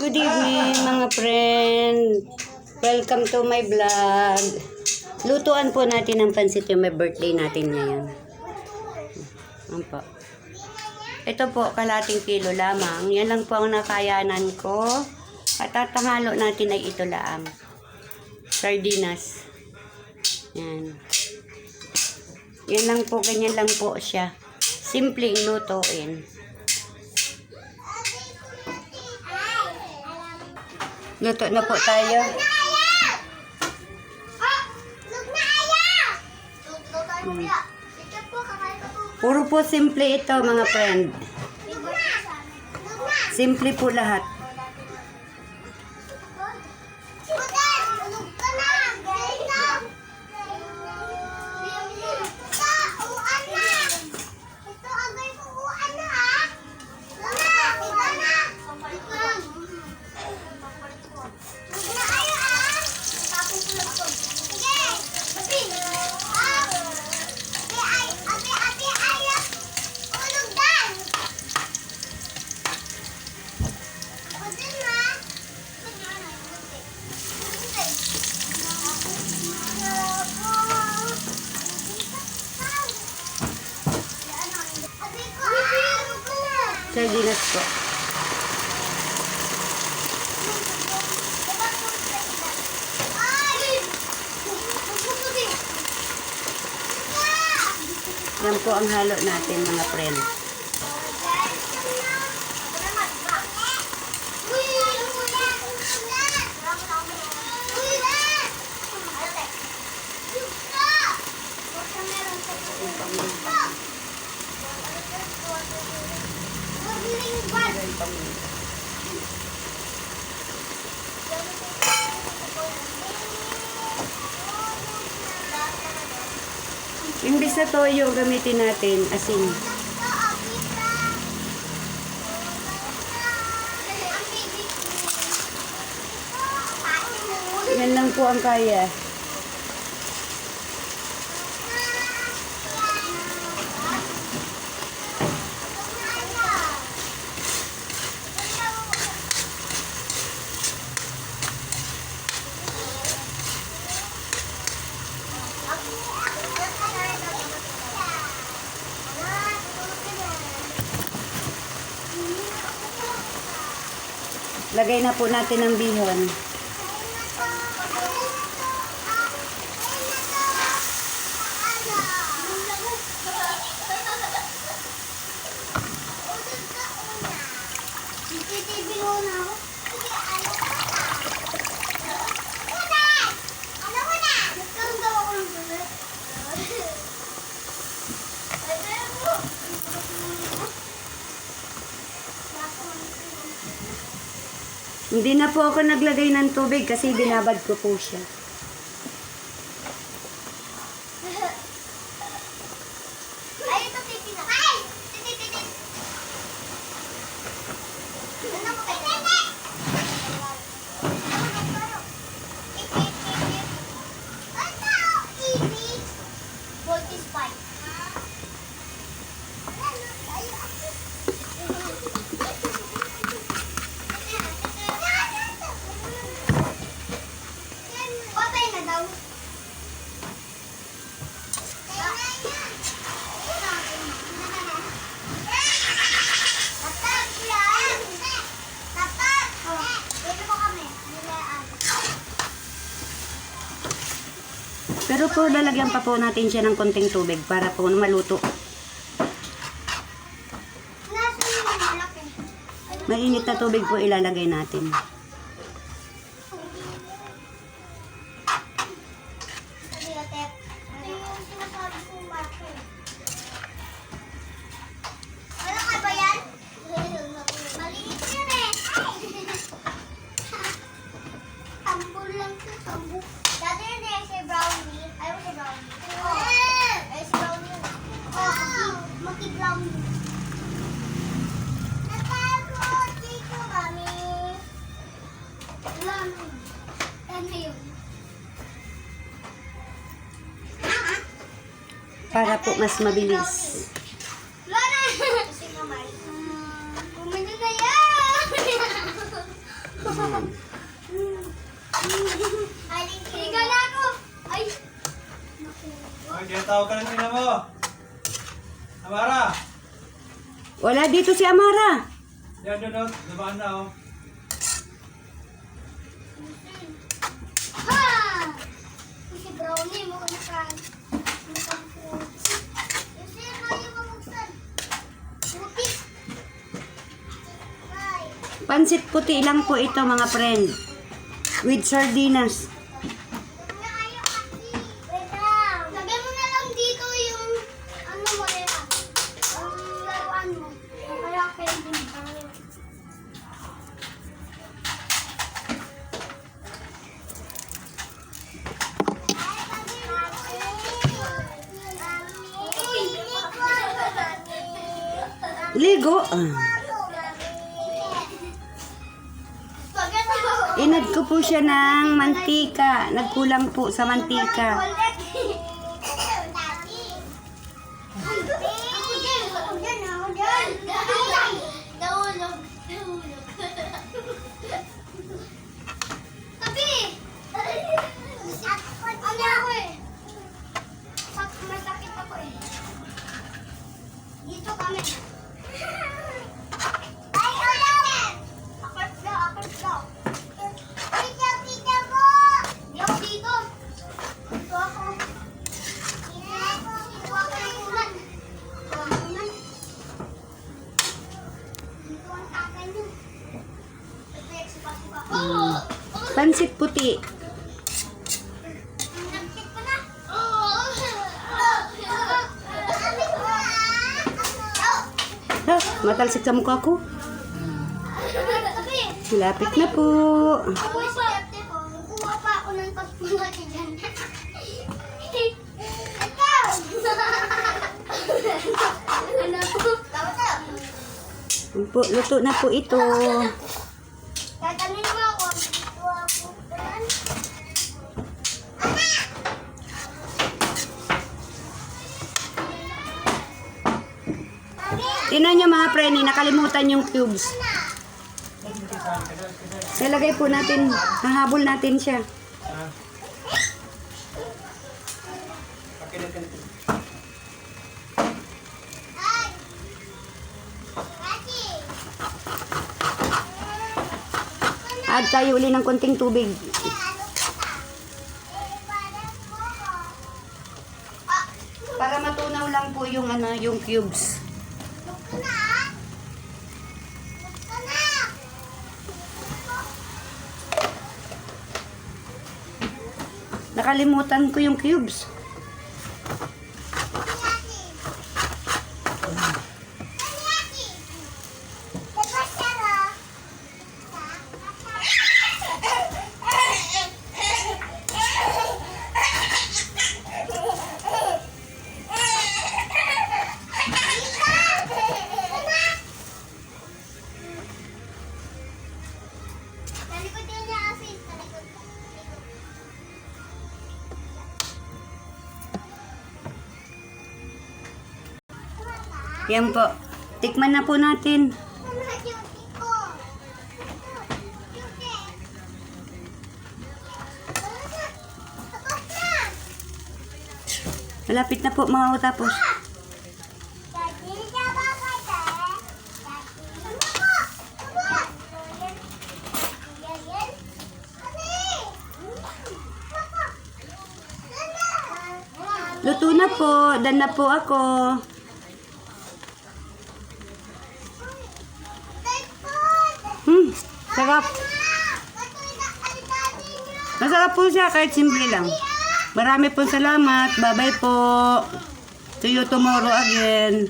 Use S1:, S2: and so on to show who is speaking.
S1: Good evening mga friend. Welcome to my vlog. Lutuan po natin ng pansit yung may birthday natin ngayon. Ano po? Ito po, kalating kilo lamang. Yan lang po ang nakayanan ko. At tatahalo natin ay ito lang. Sardinas. Yan. Yan lang po, ganyan lang po siya. Simpleng lutuin. Luto na po tayo. Puro po simple ito mga friend. Simple po lahat. Sardinas po. Yan po ang halo natin mga friend. Imbis na toyo gamitin natin, asin. Yan lang po ang kaya. Lagay na po natin ang bihon. Hindi na po ako naglagay ng tubig kasi binabad ko po siya. Pero po, lalagyan pa po natin siya ng konting tubig para po maluto. Mainit na tubig po ilalagay natin. Para po mas mabilis.
S2: Higa na ako. Ay.
S3: Ay, kaya tawag ka ng tina mo. Amara!
S1: Wala dito si Amara.
S3: Yan doon, namaan na oh.
S2: Ha! Si Brownie mo kan. Kasi kayo mamuksan. Puti. Ay.
S1: Pansit puti lang po ito mga friend. With sardinas.
S2: Lagay mo na lang dito yung ano mo nila. Ang laruan mo. Kaya pwede mo.
S1: Ligo. Inad ko po siya ng mantika. Nagkulang po sa mantika.
S2: Masakit ako eh. Dito kami. Ay, ulit! Akit daw, akit daw. Pita po! Di ako dito. Dito ako. Dito ako ng ulan. Dito ang tatay niyo. Sipa-sipa. Oh!
S1: Pansit puti.
S2: Nagkit ko na.
S1: Ha, matalsik sa mukha ko. Lapit na po.
S2: Kuha pa ako ng pagpungati dyan. Ikaw! Ano po?
S1: Po, luto na po ito.
S2: Tatanin mo ako. Dito ako.
S1: Tingnan nyo mga preni, nakalimutan yung cubes. Nilagay po natin, hahabol natin siya. Add tayo uli ng konting tubig. Para matunaw lang po yung yung cubes. Nakalimutan ko yung cubes. Yan po. Tikman na po natin. Malapit na po mga utapos. Luto na po. Dan na po ako. Sarap. Masarap po siya kahit simple lang. Marami po salamat. Bye-bye po. See you tomorrow again.